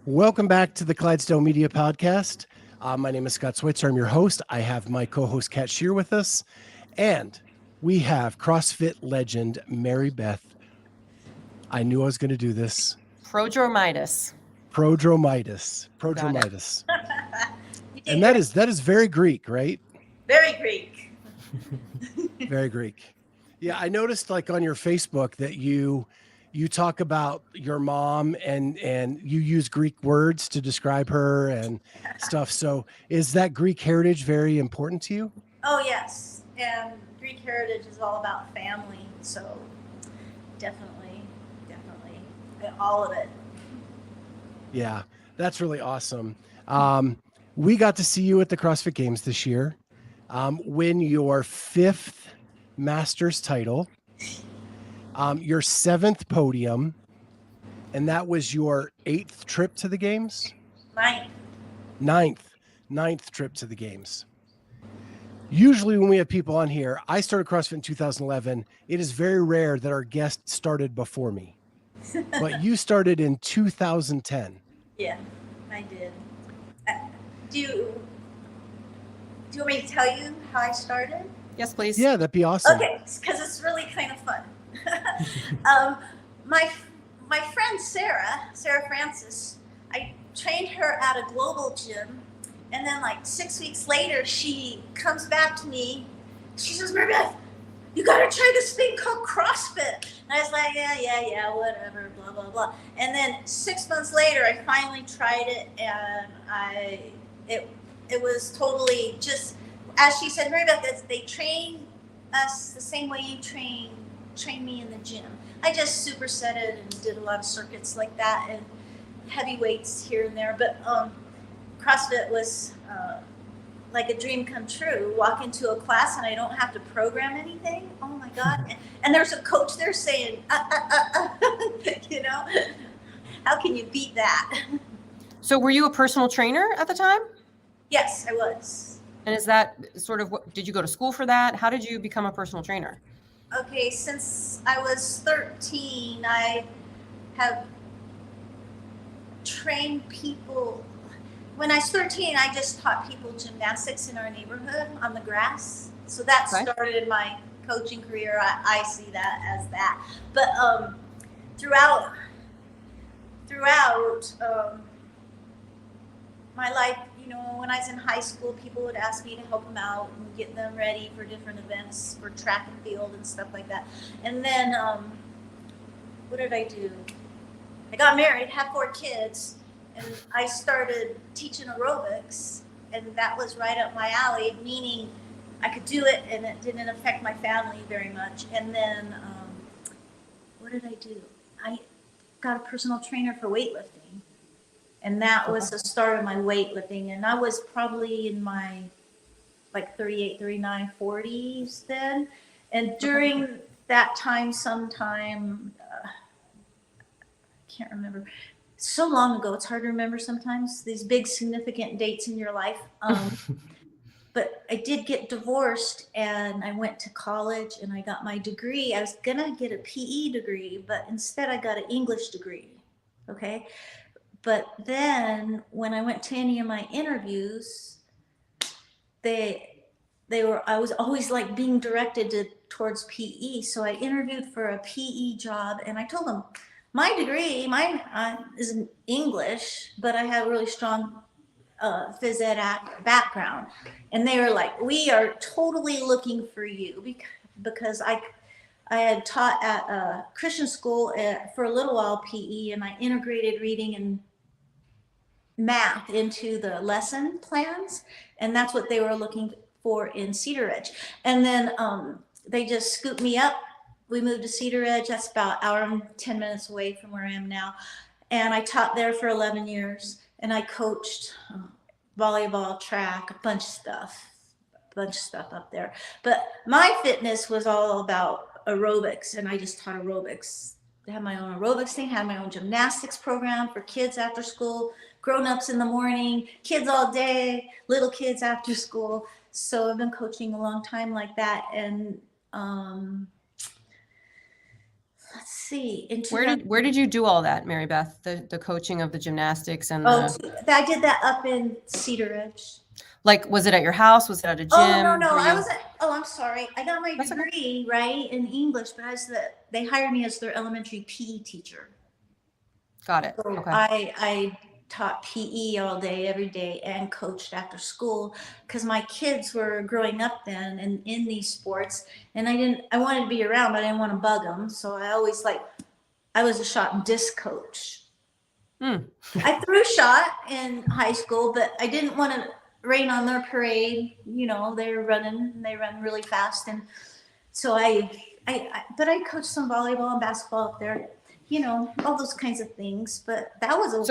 Welcome back to the Clydesdale Media Podcast. My name is Scott Switzer. I'm your host. I have my co-host Kat Shear with us, and we have CrossFit legend Mary Beth. I knew I was going to do this. Prodromides. Prodromides. And that is very Greek, right? Very Greek. Very Greek. Yeah, I noticed like on your Facebook that you talk about your mom and you use Greek words to describe her and stuff. So is that Greek heritage very important to you? Oh, yes. And Greek heritage is all about family. So definitely, all of it. Yeah, that's really awesome. We got to see you at the CrossFit Games this year, win your 5th Masters title, your 7th podium, and that was your 8th trip to the Games? Ninth trip to the Games. Usually when we have people on here, I started CrossFit in 2011. It is very rare that our guest started before me, but you started in 2010. Yeah, I did. Do you want me to tell you how I started? Yes, please. Yeah, that'd be awesome. Okay, because it's really kind of fun. My friend Sarah Francis, I trained her at a global gym, and then like 6 weeks later, she comes back to me. She says, "Mary Beth, you got to try this thing called CrossFit." And I was like, yeah, whatever, blah, blah, blah. And then 6 months later, I finally tried it, and it was totally just, as she said, Mary Beth, they train us the same way you train me in the gym. I just superset it and did a lot of circuits like that and heavy weights here and there. But CrossFit was like a dream come true. Walk into a class and I don't have to program anything. Oh my God. And there's a coach there saying, you know, how can you beat that? So were you a personal trainer at the time? Yes, I was. And is that sort of what, did you go to school for that? How did you become a personal trainer? Okay, since I was 13, I have trained people. When I was 13, I just taught people gymnastics in our neighborhood on the grass. So that started my coaching career. I see that as that. But throughout my life, you know, when I was in high school, people would ask me to help them out and get them ready for different events for track and field and stuff like that. And then what did I do? I got married, had 4 kids, and I started teaching aerobics, and that was right up my alley, meaning I could do it and it didn't affect my family very much. And then what did I do? I got a personal trainer for weightlifting. And that was the start of my weightlifting. And I was probably in my like 38, 39, 40s then. And during that time, sometime, I can't remember. So long ago, it's hard to remember sometimes, these big significant dates in your life. But I did get divorced and I went to college and I got my degree. I was gonna get a PE degree, but instead I got an English degree, okay? But then when I went to any of my interviews, I was always like being directed towards PE. So I interviewed for a PE job and I told them, my degree, mine is in English, but I have a really strong phys ed background. And they were like, we are totally looking for you because I had taught at a Christian school for a little while PE, and I integrated reading and math into the lesson plans, and that's what they were looking for in Cedar Ridge. And then they just scooped me up. We moved to Cedar Ridge. That's about an hour and 10 minutes away from where I am now. And I taught there for 11 years, and I coached volleyball, track, a bunch of stuff up there. But my fitness was all about aerobics, and I just taught aerobics. I had my own aerobics thing, had my own gymnastics program for kids after school, grown-ups in the morning, kids all day, little kids after school. So I've been coaching a long time like that. And let's see, in Where did you do all that, Mary Beth? The coaching of the gymnastics and I did that up in Cedar Ridge. like, was it at your house? Was it at a gym? Oh, no, Were I you- was I'm sorry. I got my That's okay. degree, right, in English, but they hired me as their elementary PE teacher. Got it. So Okay. I taught PE all day, every day, and coached after school because my kids were growing up then and in these sports, and I wanted to be around, but I didn't want to bug them. So I was a shot and disc coach. I threw a shot in high school, but I didn't want to rain on their parade. You know, they run really fast, and so but I coached some volleyball and basketball up there. You know, all those kinds of things. But that was a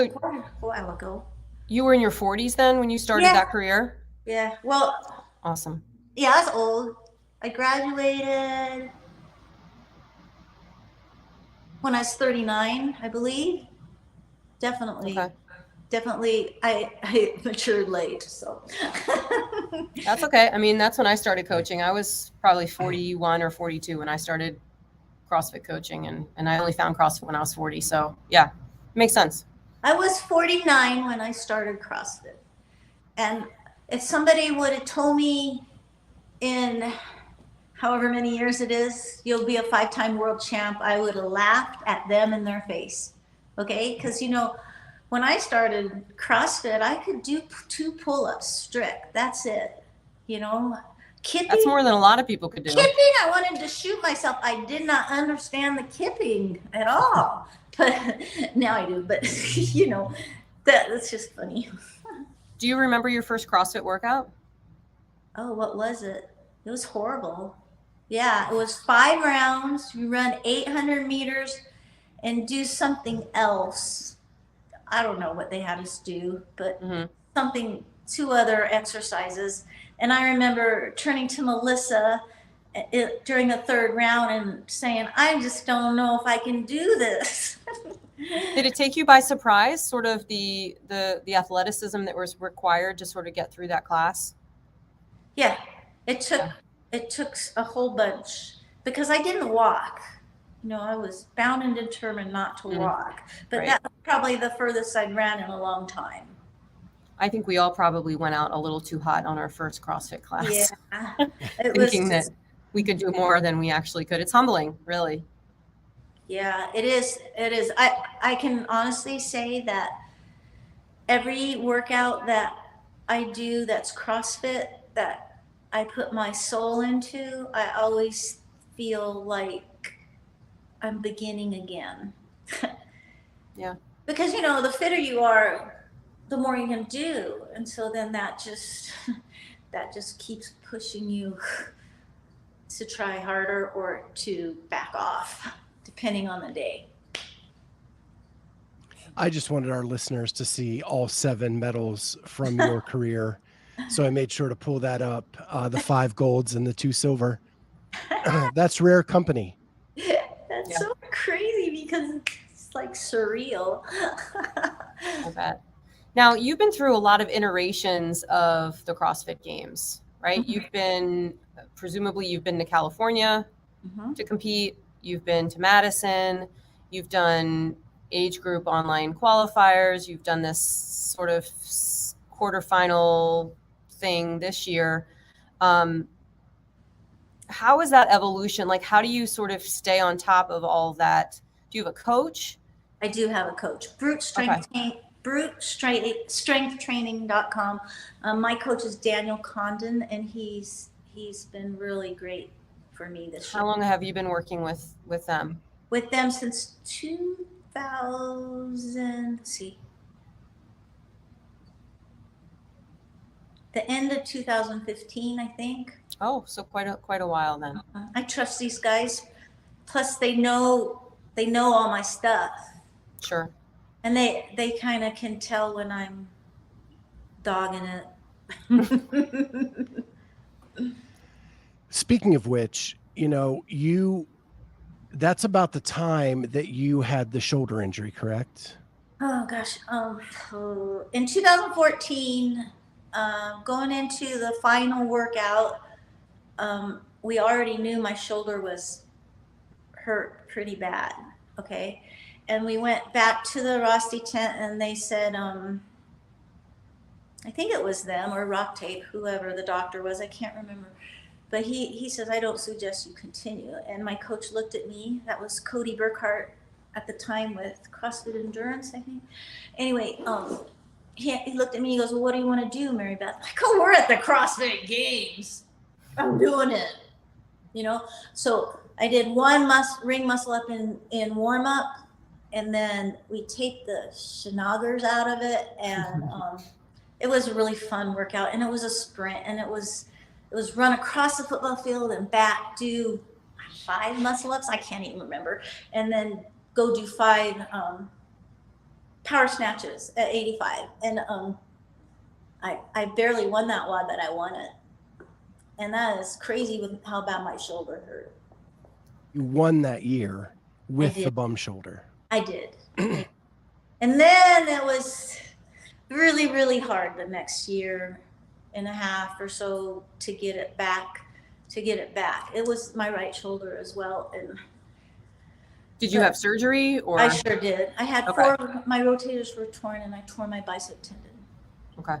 while ago. You were in your 40s then when you started that career? Yeah. Well, Awesome. yeah, I was old. I graduated when I was 39, I believe. Definitely. Okay. Definitely, I matured late, so. That's okay. I mean, that's when I started coaching. I was probably 41 or 42 when I started CrossFit coaching, and I only found CrossFit when I was 40. So yeah, makes sense. I was 49 when I started CrossFit. And if somebody would have told me in however many years it is, you'll be a 5-time world champ, I would have laughed at them in their face. Okay? Because, you know, when I started CrossFit, I could do 2 pull-ups strict. That's it. You know, kipping. That's more than a lot of people could do. Kipping, I wanted to shoot myself. I did not understand the kipping at all. But now I do. But, you know, that's just funny. Do you remember your first CrossFit workout? Oh, what was it? It was horrible. Yeah, it was 5 rounds. You run 800 meters and do something else. I don't know what they had us do, but something, 2 other exercises. And I remember turning to Melissa during the 3rd round and saying, I just don't know if I can do this. Did it take you by surprise, sort of the athleticism that was required to sort of get through that class? Yeah, it took a whole bunch because I didn't walk. You know, I was bound and determined not to walk, but that was probably the furthest I'd ran in a long time. I think we all probably went out a little too hot on our first CrossFit class. Yeah, thinking that we could do more than we actually could. It's humbling, really. Yeah, it is. It is. I can honestly say that every workout that I do that's CrossFit, that I put my soul into, I always feel like I'm beginning again. Yeah. Because, you know, the fitter you are, the more you can do. And so then that just keeps pushing you to try harder or to back off, depending on the day. I just wanted our listeners to see all 7 medals from your career. So I made sure to pull that up, the 5 golds and the 2 silver. That's rare company. That's so crazy because it's like surreal. I bet. Now, you've been through a lot of iterations of the CrossFit Games, right? Presumably you've been to California to compete. You've been to Madison. You've done age group online qualifiers. You've done this sort of quarterfinal thing this year. How is that evolution? Like, how do you sort of stay on top of all that? Do you have a coach? I do have a coach. BruteStrengthTraining.com. My coach is Daniel Condon, and he's been really great for me this year. How long have you been working with them? With them since 2000. Let's see. The end of 2015, I think. Oh, so quite a while then. I trust these guys. Plus, they know all my stuff. Sure. And they kind of can tell when I'm dogging it. Speaking of which, you know, that's about the time that you had the shoulder injury, correct? Oh gosh. In 2014, going into the final workout, we already knew my shoulder was hurt pretty bad. Okay. And we went back to the Rosti tent and they said, I think it was them or Rock Tape, whoever the doctor was, I can't remember. But he says, I don't suggest you continue. And my coach looked at me. That was Cody Burkhart at the time with CrossFit Endurance, I think. Anyway, he looked at me. He goes, well, what do you want to do, Mary Beth? I go, we're at the CrossFit Games. I'm doing it. You know? So I did one ring muscle up in warm up. And then we taped the schnaugers out of it. And it was a really fun workout. And it was a sprint. And it was run across the football field and back, do 5 muscle ups. I can't even remember. And then go do 5 power snatches at 85. And I barely won that one, but I won it. And that is crazy with how bad my shoulder hurt. You won that year with the bum shoulder. I did. And then it was really, really hard the next year and a half or so to get it back. It was my right shoulder as well. And did you have surgery or? I sure did. I had 4, my rotators were torn and I tore my bicep tendon. Okay.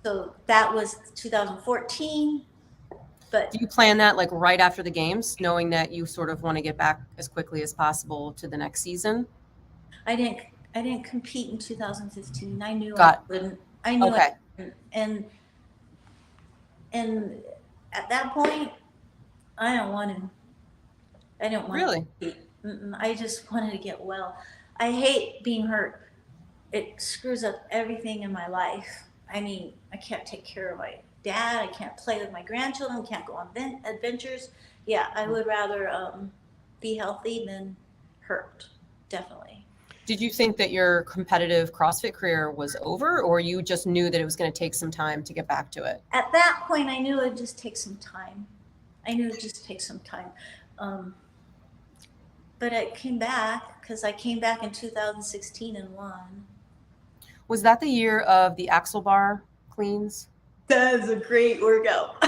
So that was 2014. But do you plan that like right after the games, knowing that you sort of want to get back as quickly as possible to the next season? I didn't compete in 2015. I knew I wouldn't. I knew I wouldn't. And at that point, I didn't want to compete. I just wanted to get well. I hate being hurt. It screws up everything in my life. I mean, I can't take care of my dad. I can't play with my grandchildren. Can't go on adventures. Yeah, I would rather be healthy than hurt. Definitely. Did you think that your competitive CrossFit career was over, or you just knew that it was going to take some time to get back to it? At that point, I knew it would just take some time. But it came back because I came back in 2016 and won. Was that the year of the axle bar cleans? That is a great workout.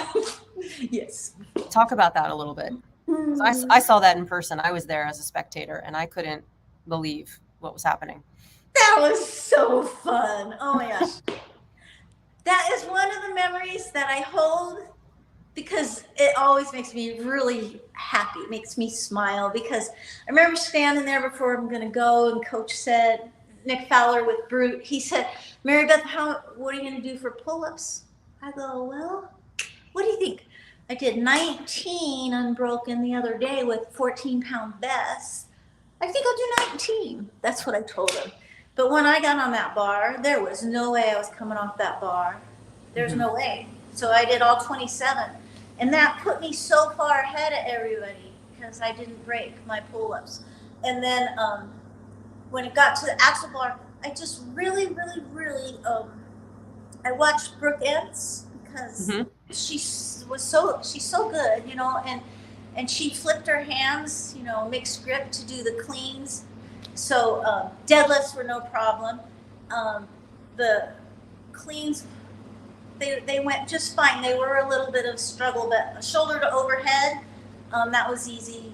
Yes. Talk about that a little bit. So I saw that in person. I was there as a spectator, and I couldn't believe what was happening. That was so fun. Oh my gosh. That is one of the memories that I hold because it always makes me really happy. It makes me smile because I remember standing there before I'm going to go and coach said, Nick Fowler with Brute, he said, Mary Beth, what are you going to do for pull-ups? I go, well, what do you think? I did 19 unbroken the other day with 14-pound vests. I think I'll do 19. That's what I told him. But when I got on that bar, there was no way I was coming off that bar. There's no way. So I did all 27. And that put me so far ahead of everybody because I didn't break my pull-ups. And then when it got to the axle bar, I just really I watched Brooke Entz because she's so good, you know, and she flipped her hands, you know, mixed grip to do the cleans. So deadlifts were no problem. The cleans, they went just fine. They were a little bit of struggle, but shoulder to overhead, that was easy.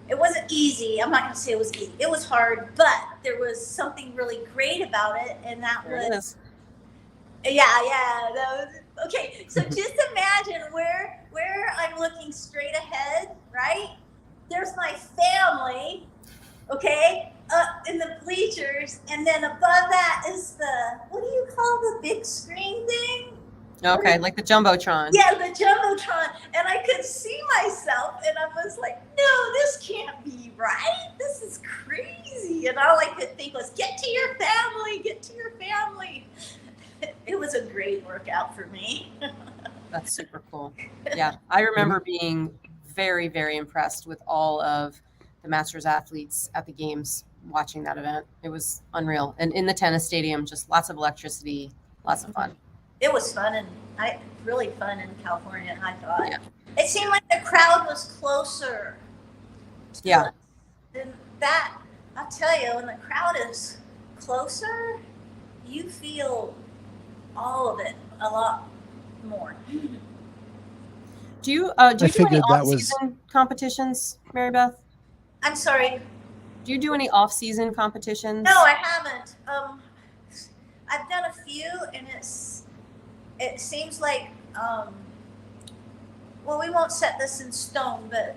It wasn't easy. I'm not going to say it was easy. It was hard, but there was something really great about it, and that was. Yeah. That was, okay, so just imagine where I'm looking straight ahead, right? There's my family, okay, up in the bleachers, and then above that is the, what do you call the big screen thing? Okay, like the Jumbotron. Yeah, the Jumbotron. And I could see myself, and I was like, no, this can't be right. This is crazy. And all I could think was, get to your family, get to your family. It was a great workout for me. That's super cool. Yeah, I remember being very, very impressed with all of the Masters athletes at the games watching that event. It was unreal. And in the tennis stadium, just lots of electricity, lots of fun. It was fun and really fun in California, I thought. Yeah. It seemed like the crowd was closer. Yeah. Than that, I'll tell you, when the crowd is closer, you feel all of it a lot more. Do you do any off-season competitions, Mary Beth? I'm sorry. Do you do any off-season competitions? No, I haven't. I've done a few, and it seems like well, we won't set this in stone, but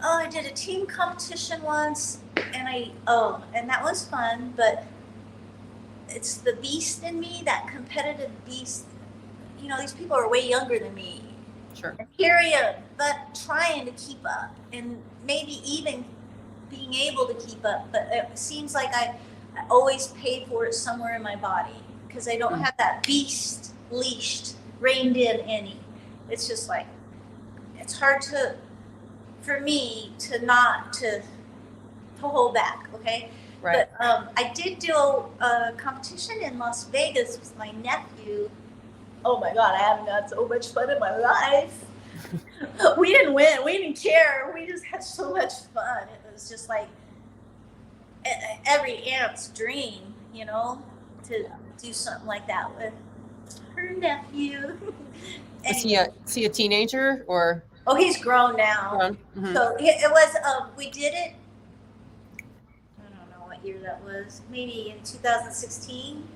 I did a team competition once, and and that was fun, but it's the beast in me, that competitive beast. You know, these people are way younger than me. Sure. And here I am, but trying to keep up, and maybe even being able to keep up, but it seems like I always pay for it somewhere in my body because I don't have that beast leashed, reined in any. It's just like, it's hard for me to not to hold back, okay? Right. But I did do a competition in Las Vegas with my nephew. Oh my God, I haven't had so much fun in my life. We didn't win. We didn't care. We just had so much fun. It was just like every aunt's dream, you know, to do something like that with her nephew. Is he a teenager or? Oh, he's grown now. Grown? Mm-hmm. So it was, we did it, I don't know what year that was, maybe in 2016,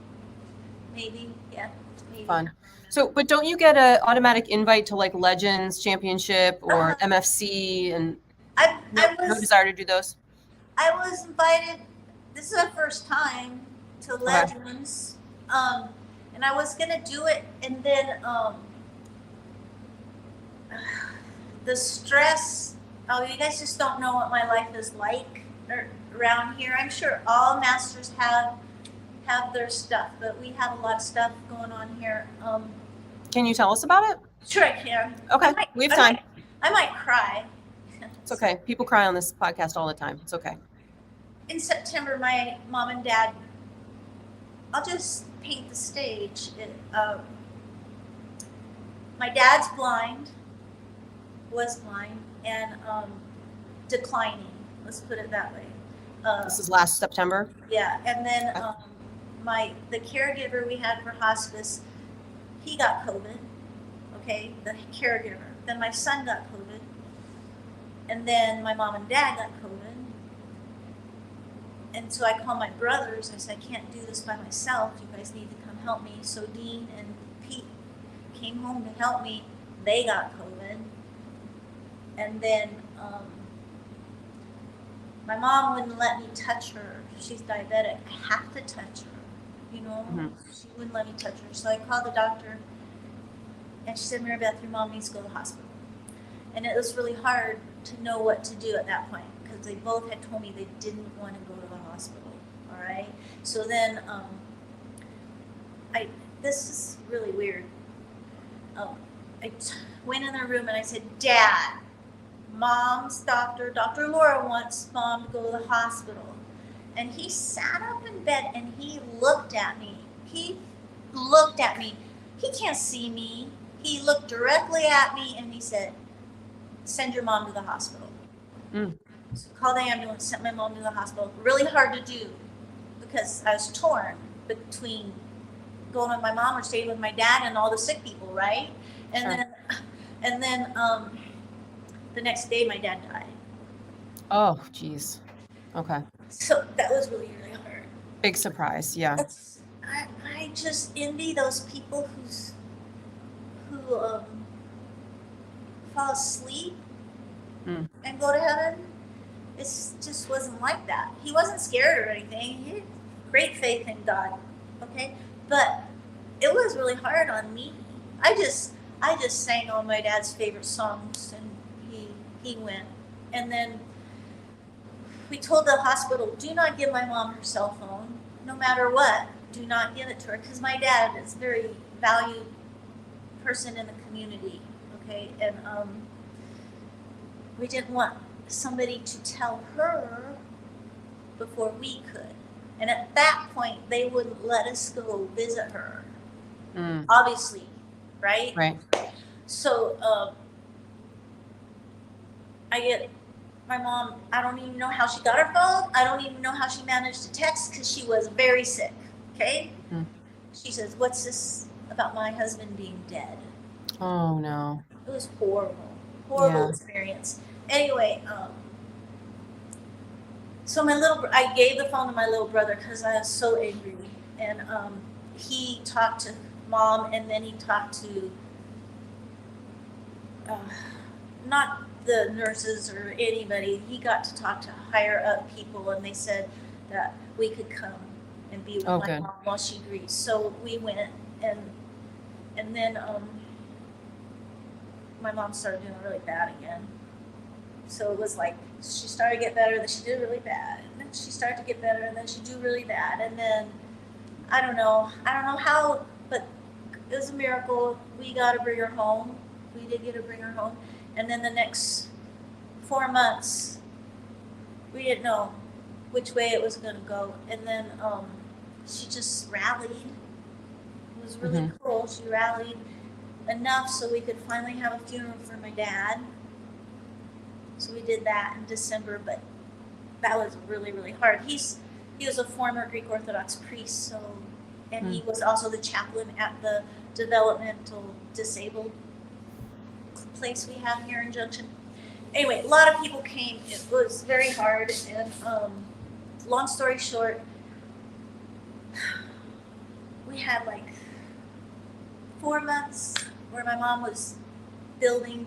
maybe, yeah. Maybe. Fun. So, but don't you get an automatic invite to like Legends Championship or MFC and no desire to do those? I was invited, this is our first time to Legends, and I was gonna do it, and then the stress, you guys just don't know what my life is like around here. I'm sure all masters have their stuff, but we have a lot of stuff going on here. Can you tell us about it? Sure I can. Okay, we have time. I might cry. It's okay. People cry on this podcast all the time. It's okay. In September, my mom and dad, I'll just paint the stage. My dad's was blind, and declining. Let's put it that way. This is last September? Yeah, and then the caregiver we had for hospice, he got COVID, okay, the caregiver. Then my son got COVID, and then my mom and dad got COVID. And so I called my brothers. I said, I can't do this by myself. You guys need to come help me. So Dean and Pete came home to help me. They got COVID. And then my mom wouldn't let me touch her. She's diabetic. I have to touch her, you know. Mm-hmm. She wouldn't let me touch her. So I called the doctor, and she said, Mary Beth, your mom needs to go to the hospital. And it was really hard to know what to do at that point, because they both had told me they didn't want to go to the hospital. All right. So then this is really weird. I went in their room and I said, Dad, Mom's Dr. Laura wants Mom to go to the hospital. And he sat up in bed and he looked at me. He can't see me. He looked directly at me and he said, send your mom to the hospital. So called the ambulance, sent my mom to the hospital. Really hard to do because I was torn between going with my mom or staying with my dad and all the sick people, right? And then the next day my dad died. Oh, geez. Okay. So that was really, really hard. Big surprise, yeah. I just envy those people who fall asleep and go to heaven. It just wasn't like that. He wasn't scared or anything. He had great faith in God, okay? But it was really hard on me. I just sang all my dad's favorite songs, and he went. And then we told the hospital, do not give my mom her cell phone, no matter what. Do not give it to her, because my dad is a very valued person in the community, okay? And we didn't want somebody to tell her before we could. And at that point, they wouldn't let us go visit her, obviously, right? Right. So I get my mom, I don't even know how she got her phone. I don't even know how she managed to text because she was very sick, okay? She says, what's this about my husband being dead? Oh, no. It was horrible experience. Anyway, So I gave the phone to my little brother because I was so angry, and he talked to Mom, and then he talked to not the nurses or anybody. He got to talk to higher up people, and they said that we could come and be with my mom while she grieves. So we went, and then my mom started doing really bad again. So it was like she started to get better, then she did really bad, and then she started to get better, and then she do really bad, and then I don't know how, but it was a miracle. We got to bring her home. We did get to bring her home, and then the next 4 months, we didn't know which way it was going to go, and then she just rallied. It was really cool. She rallied enough so we could finally have a funeral for my dad. So we did that in December, but that was really, really hard. He was a former Greek Orthodox priest, and he was also the chaplain at the developmental disabled place we have here in Junction. Anyway, a lot of people came. It was very hard, and long story short, we had like 4 months where my mom was building,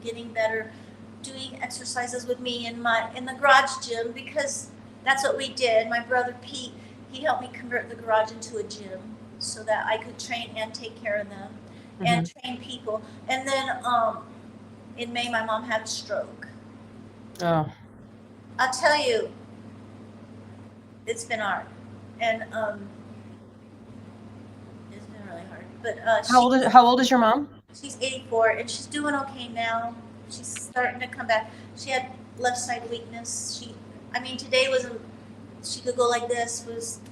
getting better, doing exercises with me in the garage gym, because that's what we did. My brother Pete, he helped me convert the garage into a gym so that I could train and take care of them and train people. And then in May, my mom had a stroke. Oh. I'll tell you, it's been hard, and it's been really hard. But How old is your mom? She's 84, and she's doing okay now. She's starting to come back. She had left side weakness. Today she could go like this,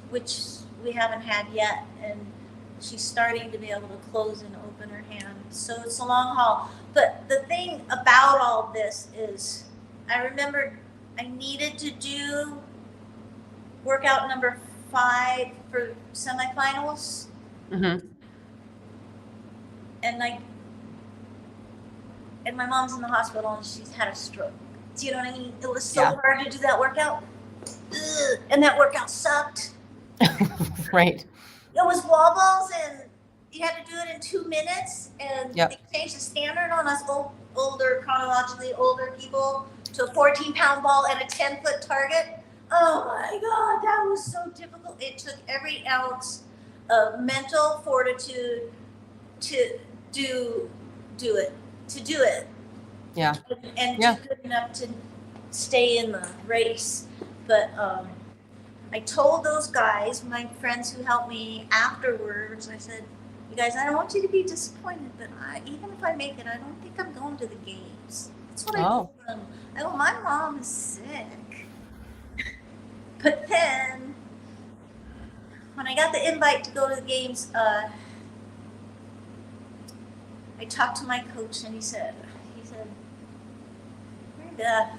which we haven't had yet, and she's starting to be able to close and open her hand. So it's a long haul. But the thing about all this is, I remember I needed to do workout number 5 for semifinals, and my mom's in the hospital and she's had a stroke. Do you know what I mean? It was so hard to do that workout. Ugh, and that workout sucked. Right. It was wall balls, and you had to do it in 2 minutes, and they changed the standard on us chronologically older people to a 14-pound ball and a 10-foot target. Oh my God, that was so difficult. It took every ounce of mental fortitude to do it. Yeah. And good enough to stay in the race. But I told those guys, my friends who helped me afterwards, I said, you guys, I don't want you to be disappointed, but even if I make it, I don't think I'm going to the games. That's what I told them. I go, my mom is sick. But then, when I got the invite to go to the games, I talked to my coach, and he said, Beth,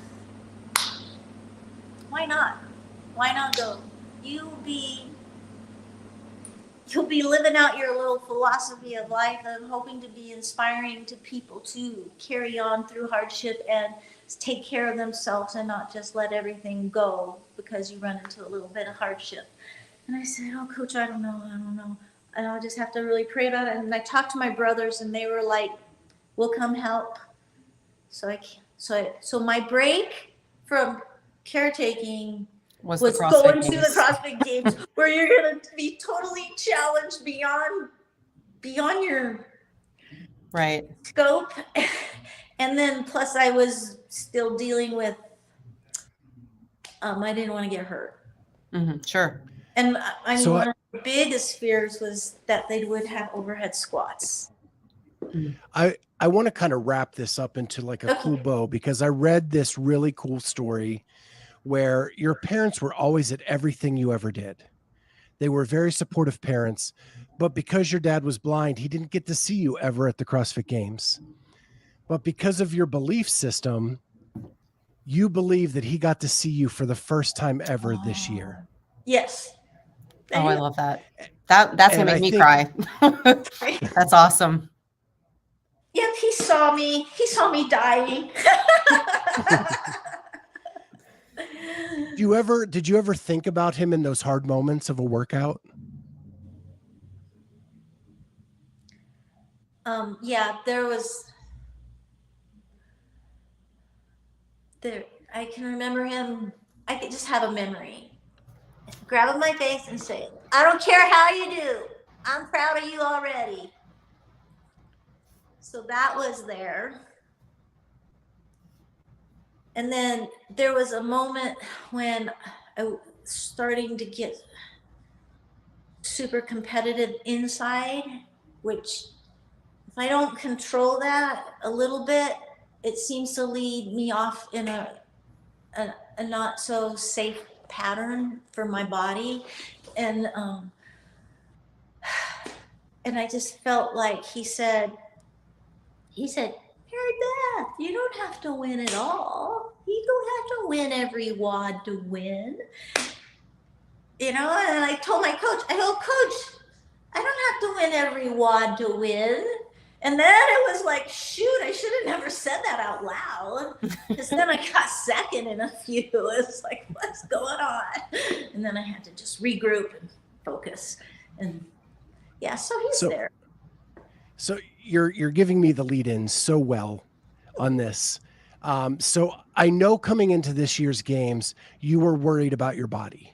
why not? Why not go? You'll be living out your little philosophy of life and hoping to be inspiring to people to carry on through hardship and take care of themselves and not just let everything go because you run into a little bit of hardship. And I said, oh, Coach, I don't know. And I'll just have to really pray about it. And I talked to my brothers, and they were like, we'll come help. So my break from caretaking was going to the CrossFit Games, where you're going to be totally challenged beyond your scope. And then plus I was still dealing with, I didn't want to get hurt. Sure. And one of the biggest fears was that they would have overhead squats. I want to kind of wrap this up into like a cool bow, because I read this really cool story where your parents were always at everything you ever did. They were very supportive parents, but because your dad was blind, he didn't get to see you ever at the CrossFit Games. But because of your belief system, you believe that he got to see you for the first time ever this year. Yes. I love that. That's going to make me cry. That's awesome. Yeah, he saw me dying. Did you ever think about him in those hard moments of a workout? Yeah, I can remember him. I could just have a memory. Grab him my face and say, I don't care how you do. I'm proud of you already. So that was there. And then there was a moment when I was starting to get super competitive inside, which if I don't control that a little bit, it seems to lead me off in a not so safe pattern for my body. And I just felt like he said, Mary Beth, you don't have to win it all. You don't have to win every WOD to win. And I told my coach, Coach, I don't have to win every WOD to win. And then it was like, shoot, I should have never said that out loud. Because then I got second in a few. It was like, what's going on? And then I had to just regroup and focus. And yeah, so he's there. So you're giving me the lead in so well on this. So I know coming into this year's games, you were worried about your body.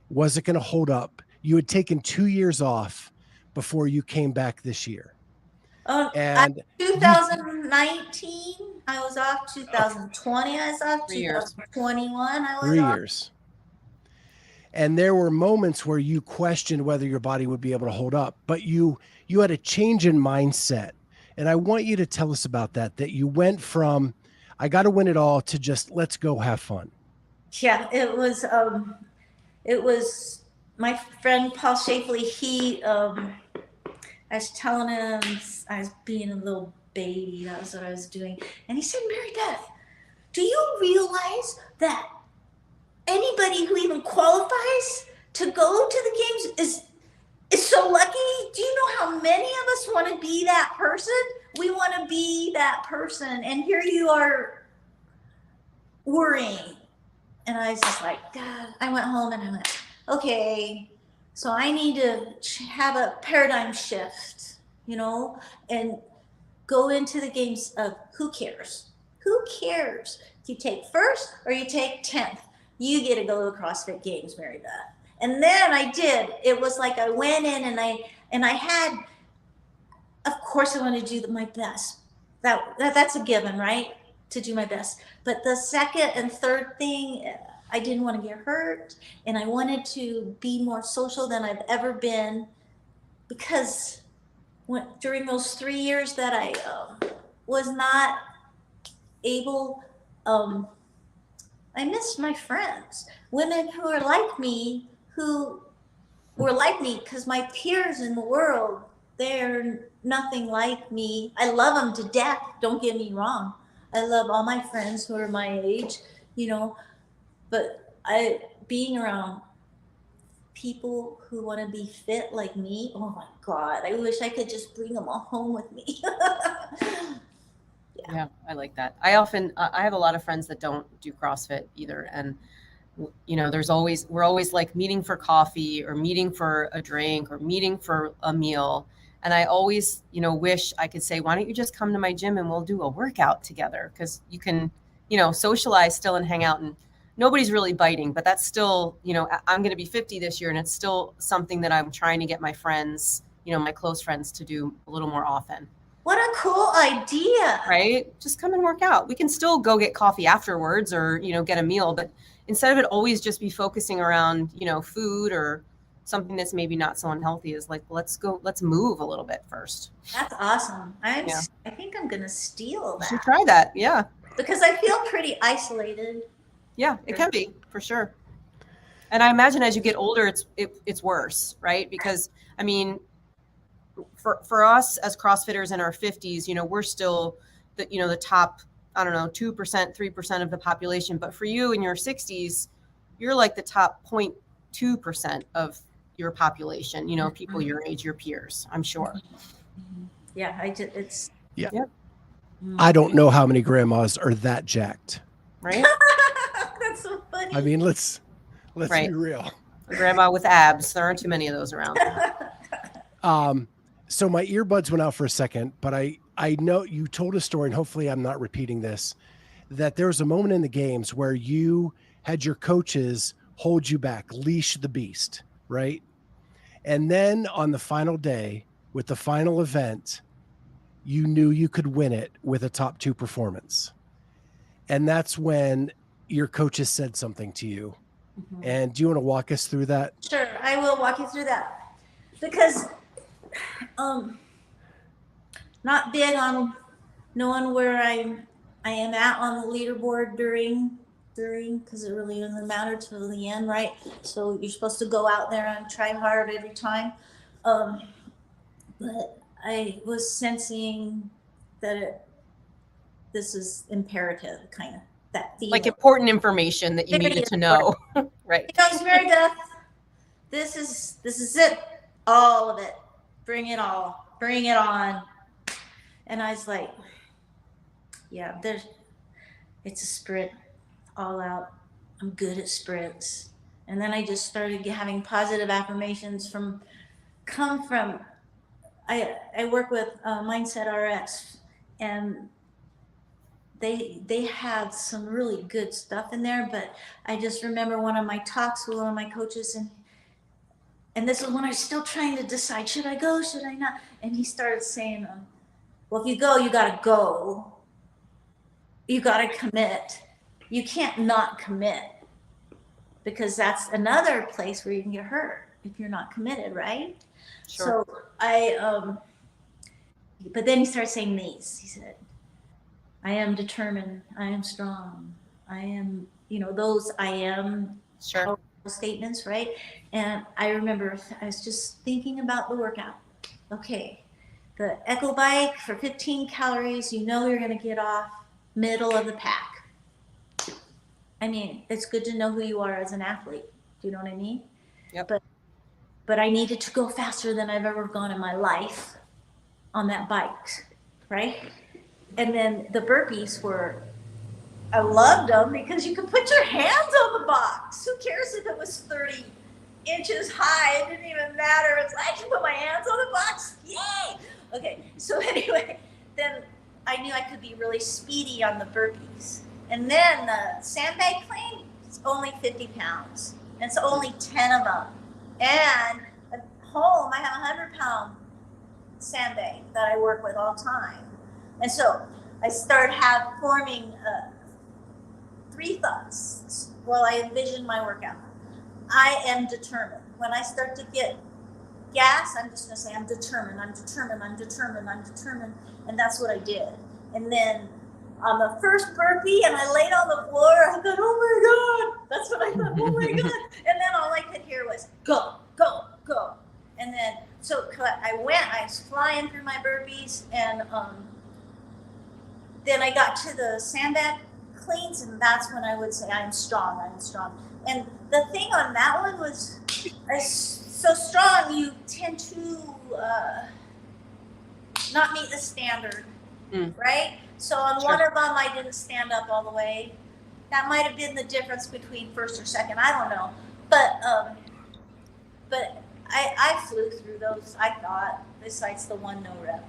Was it going to hold up? You had taken 2 years off before you came back this year. And 2019, I was off. 2020, I was off. 2021, I was 3 off. years. And there were moments where you questioned whether your body would be able to hold up, but you had a change in mindset. And I want you to tell us about that you went from, I got to win it all, to just, let's go have fun. Yeah, it was my friend Paul Shafley. I was telling him I was being a little baby. That was what I was doing. And he said, Mary Beth, do you realize that anybody who even qualifies to go to the games is so lucky? Do you know how many of us want to be that person? We want to be that person. And here you are worrying. And I was just like, God, I went home and I went, okay, so I need to have a paradigm shift, and go into the games of who cares? Who cares? If you take first or you take 10th, you get to go to the CrossFit Games, Mary Beth. And then I did. It was like I went in and I had, of course I want to do my best. That's a given, right? To do my best. But the second and third thing, I didn't want to get hurt, and I wanted to be more social than I've ever been, because during those 3 years that I was not able, I missed my friends, women who are like me, who were like me, because my peers in the world, they're nothing like me. I love them to death, don't get me wrong. I love all my friends who are my age, but being around people who want to be fit like me, oh my God, I wish I could just bring them all home with me. Yeah, I like that. I have a lot of friends that don't do CrossFit either. And, we're always like meeting for coffee or meeting for a drink or meeting for a meal. And I always, wish I could say, why don't you just come to my gym and we'll do a workout together? Because you can, socialize still and hang out, and nobody's really biting, but that's still, I'm going to be 50 this year, and it's still something that I'm trying to get my friends, my close friends, to do a little more often. What a cool idea. Right? Just come and work out. We can still go get coffee afterwards or, get a meal, but instead of it always just be focusing around, food or something that's maybe not so unhealthy, is like, let's move a little bit first. That's awesome. I think I'm going to steal that. You should try that. Yeah. Because I feel pretty isolated. Yeah, it can be, for sure. And I imagine as you get older, it's worse, right? Because for us as CrossFitters in our 50s, we're still the top, 2%, 3% of the population. But for you in your 60s, you're like the top 0.2% of your population, people your age, your peers, I'm sure. Yeah, Yeah. Yep. I don't know how many grandmas are that jacked. Right? so funny. I mean, let's Right. be real. A grandma with abs. There aren't too many of those around. So my earbuds went out for a second, but I know you told a story, and hopefully I'm not repeating this, that there was a moment in the games where you had your coaches hold you back, leash the beast, right? And then on the final day with the final event, you knew you could win it with a top 2 performance. And that's when your coaches said something to you. Mhm. And do you want to walk us through that? Sure, I will walk you through that because not big on knowing where I am at on the leaderboard during because it really doesn't matter till the end, right? So you're supposed to go out there and try hard every time. But I was sensing that this is imperative, kind of that feeling. Like important information that you needed to know. Right. You know, it's very Beth. This is it, all of it. Bring it all. Bring it on. And I was like, yeah, it's a sprint, all out. I'm good at sprints. And then I just started having positive affirmations come from. I work with Mindset RX, and they have some really good stuff in there. But I just remember one of my talks with one of my coaches, and this is when I was still trying to decide, should I go, should I not? And he started saying, well, if you go, you got to go. You got to commit. You can't not commit, because that's another place where you can get hurt if you're not committed, right? Sure. So but then he started saying these. He said, I am determined. I am strong. I am, those I am Sure. statements, right? And I remember I was just thinking about the workout. Okay, the Echo Bike for 15 calories, you're going to get off middle of the pack. I mean, it's good to know who you are as an athlete. Do you know what I mean? Yep. But I needed to go faster than I've ever gone in my life on that bike, right? And then the burpees I loved them because you could put your hands on the box. Who cares if it was 30 inches high? It didn't even matter. It's like I can put my hands on the box. Yay! Okay, so anyway, then I knew I could be really speedy on the burpees. And then the sandbag clean, it's only 50 pounds. And it's only 10 of them. And at home, I have a 100-pound sandbag that I work with all the time. And so I started forming 3 thoughts while I envision my workout. I am determined. When I start to get gas, I'm just going to say, I'm determined, I'm determined, I'm determined, I'm determined. And that's what I did. And then on the first burpee, and I laid on the floor, I thought, oh my God. That's what I thought, oh my God. And then all I could hear was, go, go, go. And then, so I was flying through my burpees, and then I got to the sandbag cleans, and that's when I would say, I'm strong, I'm strong. And the thing on that one was, so strong, you tend to not meet the standard, right? So on one of them, I didn't stand up all the way. That might have been the difference between first or second. I don't know. But I flew through those, I thought, besides the one no rep.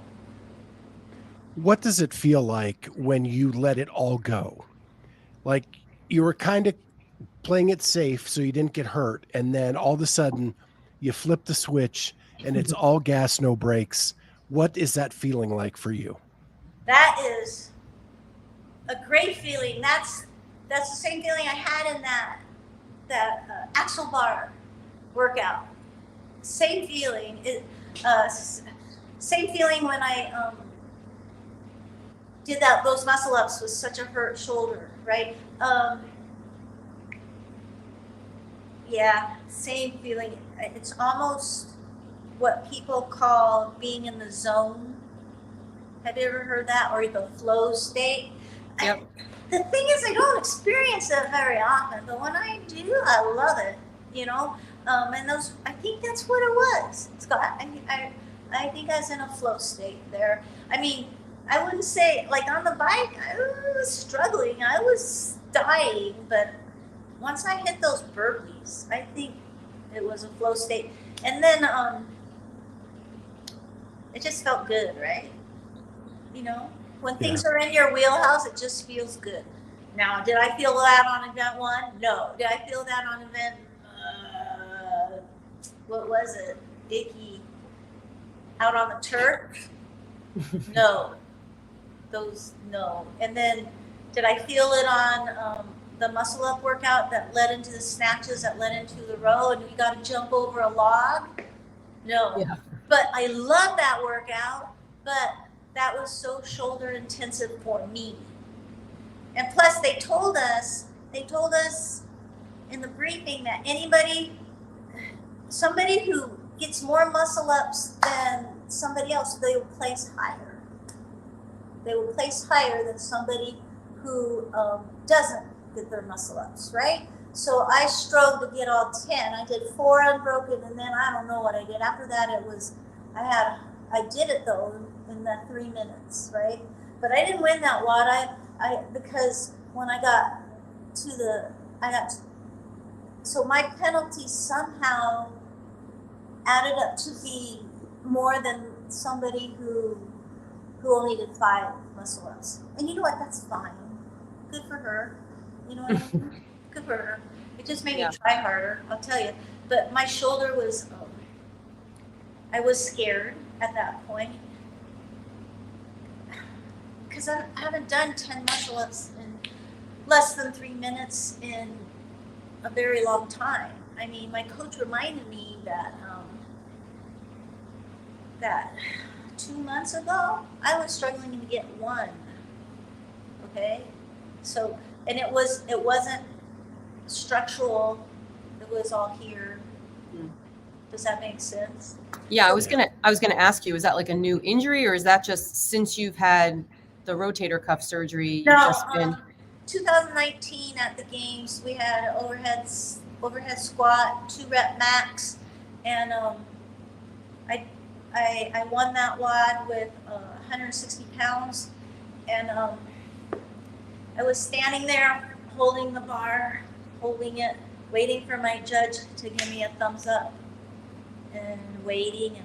What does it feel like when you let it all go? Like you were kind of playing it safe so you didn't get hurt, and then all of a sudden you flip the switch and it's all gas, no brakes. What is that feeling like for you? That is a great feeling. That's the same feeling I had in that axle bar workout. Same feeling. Same feeling when I did those muscle ups with such a hurt shoulder, right? Yeah, same feeling. It's almost what people call being in the zone. Have you ever heard that? Or the flow state? Yep. The thing is, I don't experience it very often, but when I do, I love it, and those, I think that's what it was, Scott. I think I was in a flow state there. I mean, I wouldn't say, like on the bike, I was struggling. I was dying, but once I hit those burpees, I think it was a flow state. And then it just felt good, right? You know, when things are in your wheelhouse, it just feels good. Now, did I feel that on event 1? No. Did I feel that on event, what was it? Icky. Out on the turf? No. No. And then, did I feel it on the muscle up workout that led into the snatches, that led into the row, and we got to jump over a log? No. Yeah. But I love that workout, but that was so shoulder intensive for me. And plus they told us in the briefing that somebody who gets more muscle ups than somebody else, they will place higher. They will place higher than somebody who doesn't get their muscle ups, right? So I strove to get all 10. I did 4 unbroken, and then I don't know what I did. After that, I did it though in that 3 minutes, right? But I didn't win that WOD. Because when I got so my penalty somehow added up to be more than somebody who only did 5 muscle ups. And you know what? That's fine. Good for her. You know what I mean? Good for her. It just made me try harder, I'll tell you. But my shoulder was, I was scared at that point. Because I haven't done 10 muscle ups in less than 3 minutes in a very long time. I mean, my coach reminded me that 2 months ago, I was struggling to get 1. Okay? So, and it wasn't structural, it was all here. Does that make sense? Yeah, I was gonna ask you, is that like a new injury, or is that just since you've had the rotator cuff surgery? You've just been 2019 at the games, we had an overhead squat, 2-rep max, and I won that WOD with 160 pounds, and I was standing there holding the bar, holding it, waiting for my judge to give me a thumbs up, and waiting, and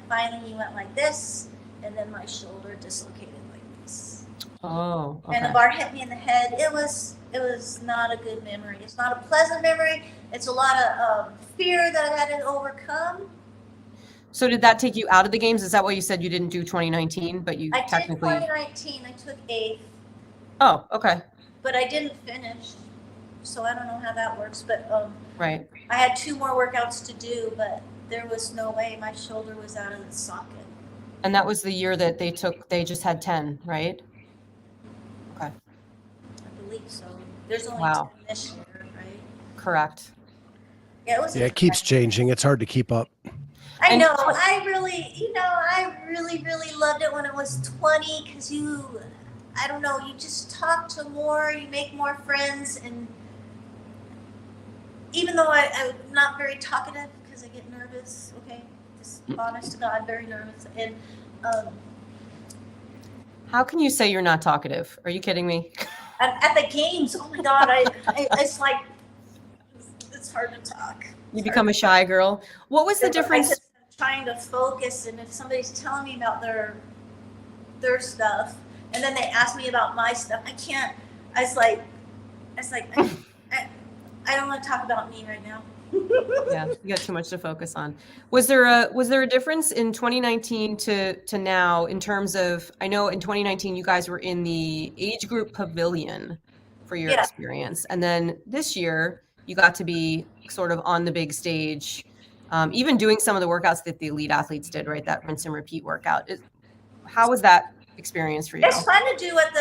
finally he went like this, and then my shoulder dislocated like this. Oh, okay. And the bar hit me in the head. It was not a good memory. It's not a pleasant memory. It's a lot of fear that I had to overcome. So did that take you out of the games? Is that why you said you didn't do 2019, but you I technically? did 2019. I took 8th. Oh, okay. But I didn't finish, so I don't know how that works. But right. I had 2 more workouts to do, but there was no way. My shoulder was out of the socket. And that was the year that they just had 10, right? Okay. I believe so. There's only 10 this year, right? Correct. Yeah, it keeps changing. It's hard to keep up. I know. I really loved it when it was 20, because I don't know, you just talk to more, you make more friends, and even though I'm not very talkative because I get nervous, okay, just honest to God, very nervous, and how can you say you're not talkative? Are you kidding me? at the games, oh my God, it's like, it's hard to talk. You become a shy girl. What was the difference? I'm trying to focus, and if somebody's telling me about their stuff, and then they ask me about my stuff, I can't. I don't want to talk about me right now. Yeah, you got too much to focus on. Was there a difference in 2019 to now in terms of? I know in 2019 you guys were in the age group pavilion for your experience, and then this year you got to be sort of on the big stage, even doing some of the workouts that the elite athletes did, right? That rinse and repeat workout. How was that experience for you? It's fun to do what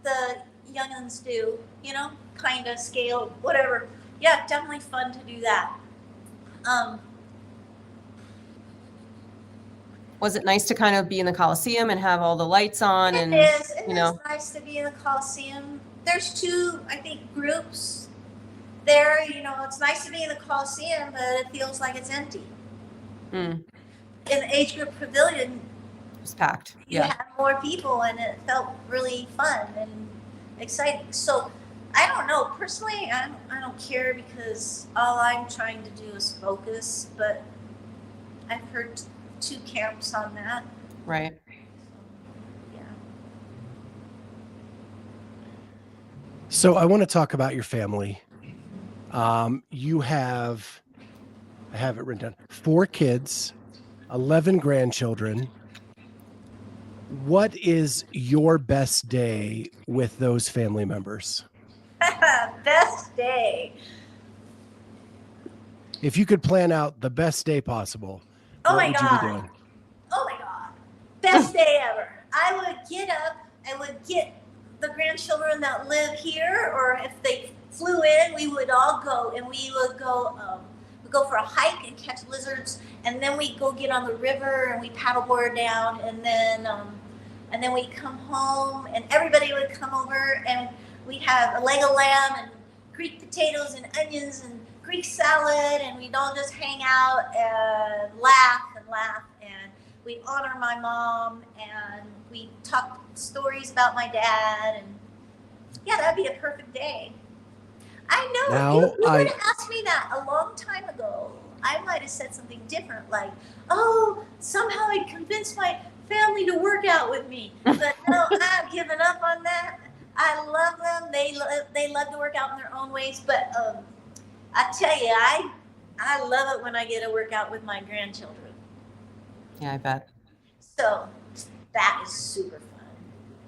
the young'uns do, kind of scale, whatever. Yeah, definitely fun to do that. Was it nice to kind of be in the Coliseum and have all the lights on? It is nice to be in the Coliseum. There's 2, I think, groups there. It's nice to be in the Coliseum, but it feels like it's empty. In the age group pavilion, it was packed. You had more people, and it felt really fun and exciting. So I don't know. Personally, I don't care because all I'm trying to do is focus, but I've heard two camps on that. Right. Yeah. So I want to talk about your family. You have, I have it written down, 4 kids, 11 grandchildren. What is your best day with those family members? Best day. If you could plan out the best day possible, Oh what my would you God. be doing? Oh my God. Best day ever. I would get up, I would get the grandchildren that live here, or if they flew in, we would all go, and we would go for a hike and catch lizards, and then we go get on the river and we paddleboard down, and then we'd come home and everybody would come over and we'd have a leg of lamb and Greek potatoes and onions and Greek salad, and we'd all just hang out and laugh, and we'd honor my mom, and we'd talk stories about my dad, and yeah, that'd be a perfect day. I know. Now, you would have asked me that a long time ago. I might have said something different, like, oh, somehow I'd convince my family to work out with me. But no, I've given up on that. I love them. They love to work out in their own ways. But I tell you, I love it when I get to work out with my grandchildren. Yeah, I bet. So that is super fun.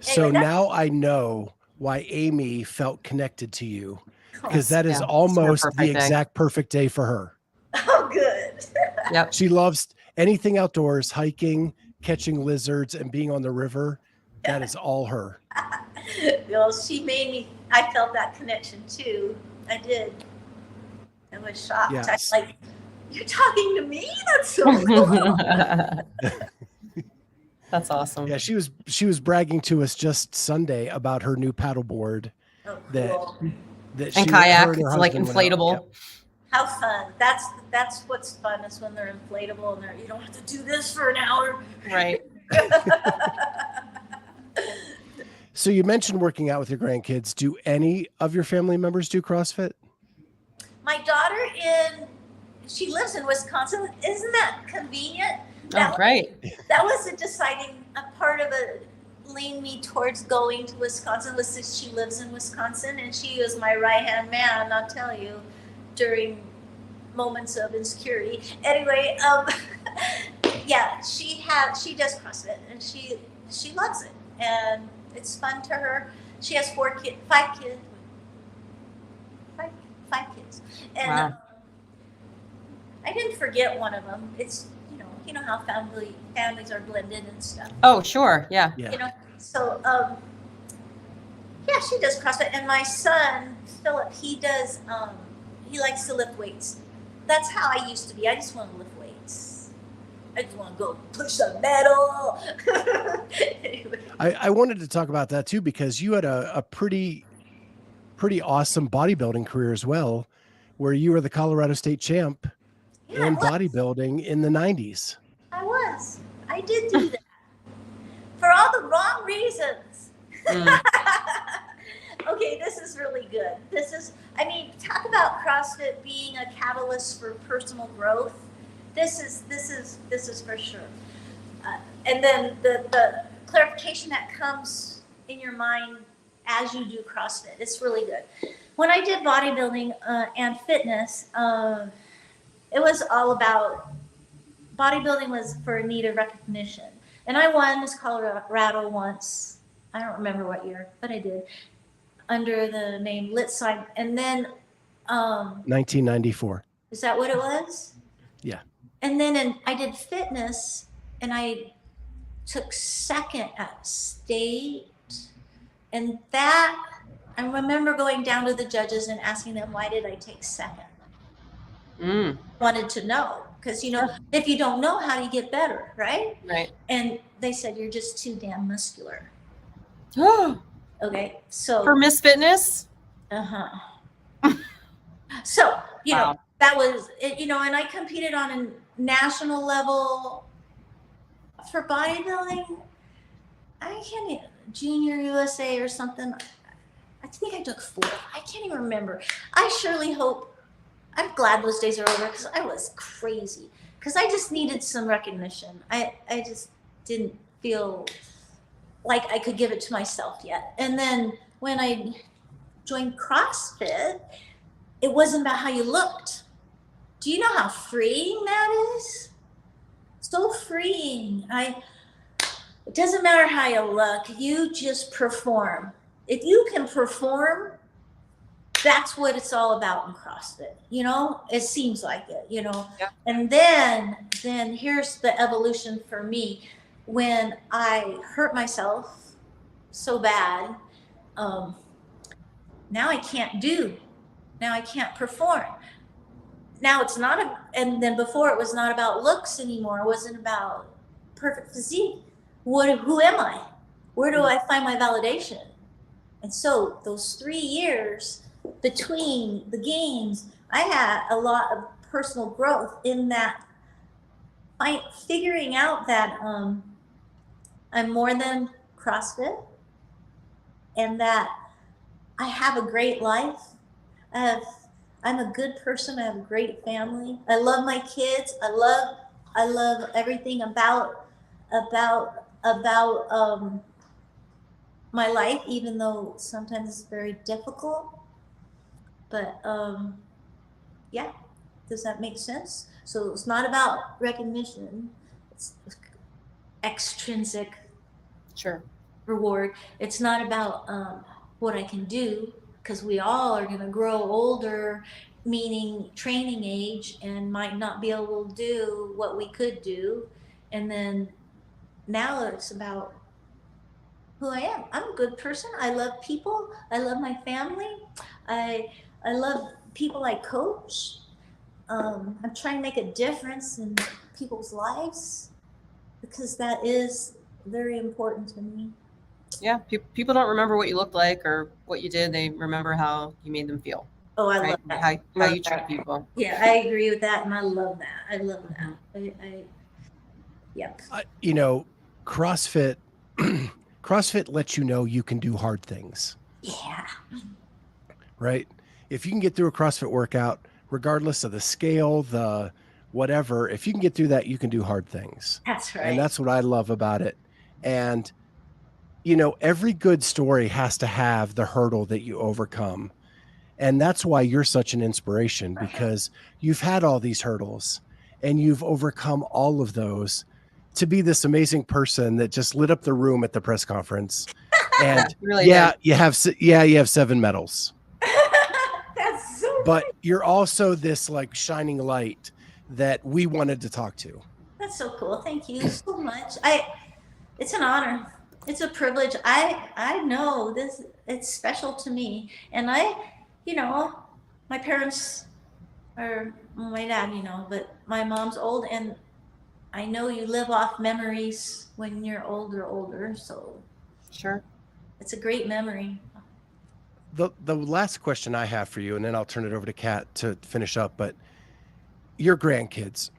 So Anyway, now I know why Amy felt connected to you, because Yes, that is yeah, almost perfect the day. exact perfect day for her. Oh, good. Yep. She loves anything outdoors, hiking, catching lizards, and being on the river. That is all her. Well, she made me, I felt that connection too. I did. I was shocked. Yes. I was like, you're talking to me? That's so cool. That's awesome. Yeah, she was bragging to us just Sunday about her new paddleboard. Oh, That- cool. That And she, kayak, her and her it's like husband went out. inflatable. Yep. How fun. That's what's fun, is when they're inflatable and you don't have to do this for an hour. Right. So you mentioned working out with your grandkids. Do any of your family members do CrossFit? My daughter she lives in Wisconsin. Isn't that convenient? Oh, great. That was a part of it leaned me towards going to Wisconsin, was that she lives in Wisconsin, and she was my right-hand man, I'll tell you, during moments of insecurity. Anyway, yeah, she does CrossFit, and she loves it, and it's fun to her. She has 5 kids, and Wow. I didn't forget one of them. It's you know how families are blended and stuff. Oh, sure. Yeah. Yeah. So yeah, she does CrossFit, and my son Philip, he does he likes to lift weights. That's how I used to be. I just want to lift weights. I just want to go push some metal. Anyway. I wanted to talk about that too, because you had a pretty awesome bodybuilding career as well, where you were the Colorado State champ Yeah, in I was. bodybuilding in the 90s. I did do that for all the wrong reasons. Okay, this is really good. Talk about CrossFit being a catalyst for personal growth. This is for sure. And then the clarification that comes in your mind as you do CrossFit, it's really good. When I did bodybuilding and fitness, it was all about bodybuilding was for need of recognition. And I won Miss Colorado once. I don't remember what year, but I did, under the name Lit Sign. And then 1994. is that what it was? Yeah. And then I did fitness, and I took second at state. And that, I remember going down to the judges and asking them, why did I take second? Wanted to know, because if you don't know, how do you get better, right? Right. And they said, you're just too damn muscular. Oh, Okay, so for Miss Fitness? So Wow. that was it. And I competed on a national level for bodybuilding. I can't, Junior USA or something. I think I took 4th. I can't even remember. I surely hope, I'm glad those days are over because I was crazy. Because I just needed some recognition. I just didn't feel like I could give it to myself yet. And then when I joined CrossFit, it wasn't about how you looked. Do you know how freeing that is? So freeing. It doesn't matter how you look, you just perform. If you can perform, that's what it's all about in CrossFit. You know, it seems like it, you know. Yeah. And then here's the evolution for me. When I hurt myself so bad, now I can't do. Now I can't perform. Now it's not and then before it was not about looks anymore. It wasn't about perfect physique. Who am I? Where do I find my validation? And so those 3 years between the games, I had a lot of personal growth in that, figuring out that I'm more than CrossFit, and that I have a great life. I'm a good person. I have a great family. I love my kids. I love everything about my life, even though sometimes it's very difficult. But yeah, does that make sense? So it's not about recognition. It's extrinsic Sure. reward. It's not about what I can do, because we all are going to grow older, meaning training age, and might not be able to do what we could do. And then now it's about who I am. I'm a good person. I love people. I love my family. I love people I coach. I'm trying to make a difference in people's lives, because that is very important to me. Yeah. People don't remember what you looked like or what you did. They remember how you made them feel. Oh, I Right? love that. How Love you treat that. people. Yeah, I agree with that, and I love that. I love that. Yep. You know, CrossFit lets you know you can do hard things, Yeah. right? If you can get through a CrossFit workout, regardless of the scale, the whatever, if you can get through that, you can do hard things. That's right. And that's what I love about it. And, you know, every good story has to have the hurdle that you overcome. And that's why you're such an inspiration, because you've had all these hurdles and you've overcome all of those to be this amazing person that just lit up the room at the press conference. And Really yeah, did. you have 7 medals, That's so but you're also this like shining light that we wanted to talk to. That's so cool. Thank you so much. It's an honor. It's a privilege. I know this, it's special to me. And my parents are, my dad, but my mom's old, and I know you live off memories when you're older. So Sure. it's a great memory. The last question I have for you, and then I'll turn it over to Kat to finish up, but your grandkids,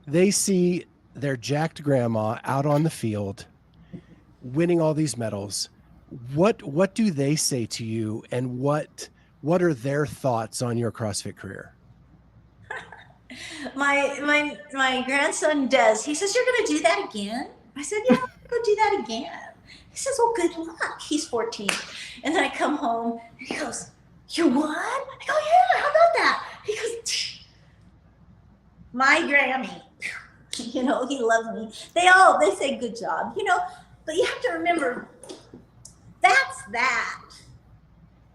they see their jacked grandma out on the field winning all these medals. What do they say to you, and what are their thoughts on your CrossFit career? My grandson Des, he says, "You're going to do that again?" I said, "Yeah, I'm going to do that again." He says, "Well, good luck." He's 14. And then I come home and he goes, "You won?" I go, "Yeah, how about that?" He goes, "My Grammy." He loves me. They say good job, but you have to remember, that's that.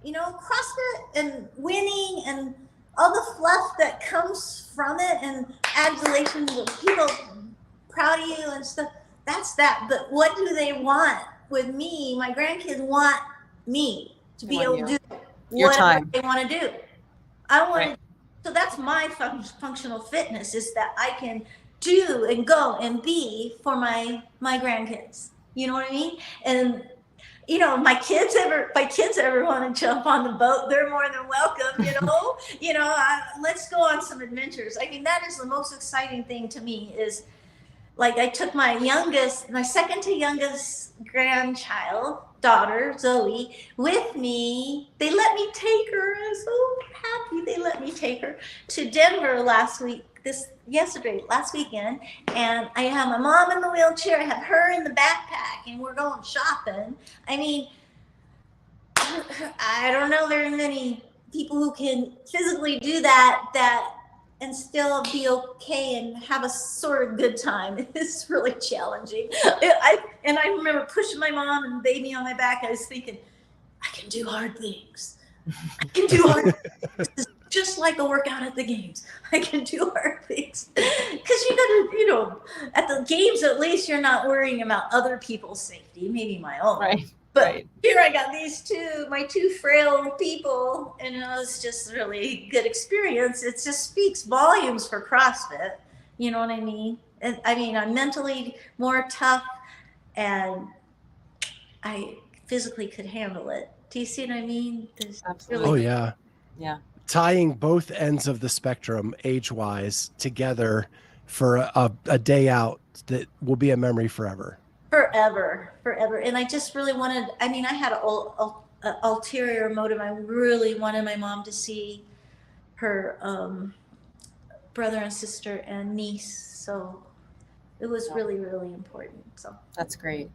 CrossFit and winning and all the fluff that comes from it and adulation with people proud of you and stuff, that's that. But what do they want with me? My grandkids want me to be able to do whatever they want to do. I want to. So that's my functional fitness, is that I can do and go and be for my grandkids. You know what I mean? And my kids ever want to jump on the boat, they're more than welcome. Let's go on some adventures. I mean, that is the most exciting thing to me. Is like, I took my second to youngest grandchild daughter, Zoe, with me. They let me take her. I'm so happy they let me take her to Denver last weekend. And I have my mom in the wheelchair. I have her in the backpack, and we're going shopping. I mean, I don't know very many people who can physically do that and still be okay and have a sort of good time. It's really challenging. I remember pushing my mom and baby on my back. I was thinking, I can do hard things. I can do hard things. It's just like a workout at the games. I can do hard things. Because you gotta, at the games at least you're not worrying about other people's safety, maybe my own. Right. But here I got my two frail people, and it was just a really good experience. It just speaks volumes for CrossFit. You know what I mean? And I mean, I'm mentally more tough, and I physically could handle it. Do you see what I mean? Absolutely. Oh, yeah. Yeah. Tying both ends of the spectrum age-wise together for a day out that will be a memory forever. Forever. And I just really wanted, I had an ulterior motive. I really wanted my mom to see her brother and sister and niece. So it was really, really important. So that's great.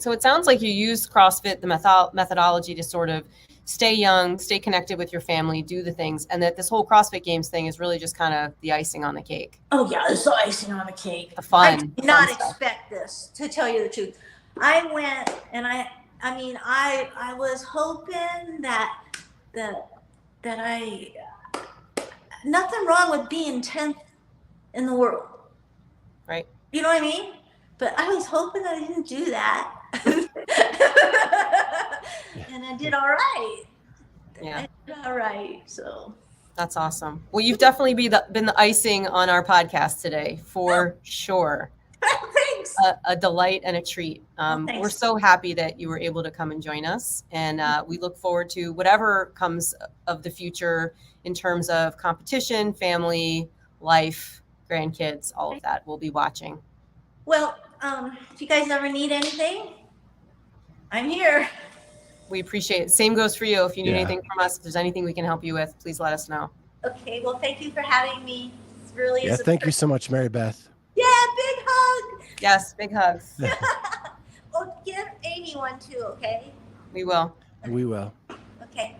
So it sounds like you use CrossFit, the methodology, to sort of stay young, stay connected with your family, do the things, and that this whole CrossFit Games thing is really just kind of the icing on the cake. Oh yeah, it's the icing on the cake. The fun. I did not expect this, to tell you the truth. I went and I was hoping that I nothing wrong with being 10th in the world. Right. You know what I mean? But I was hoping I didn't do that. And I did all right. Yeah. I did all right. So that's awesome. Well, you've definitely been the icing on our podcast today, for sure. Thanks. A delight and a treat. We're so happy that you were able to come and join us. And we look forward to whatever comes of the future in terms of competition, family, life, grandkids, all of that. We'll be watching. Well, if you guys ever need anything, I'm here. We appreciate it. Same goes for you. If you need anything from us, if there's anything we can help you with, please let us know. Okay. Well, thank you for having me. It's really is thank you so much, Mary Beth. Yeah, big hug. Yes, big hugs. Oh, give Amy one too, okay? We will. We will. Okay.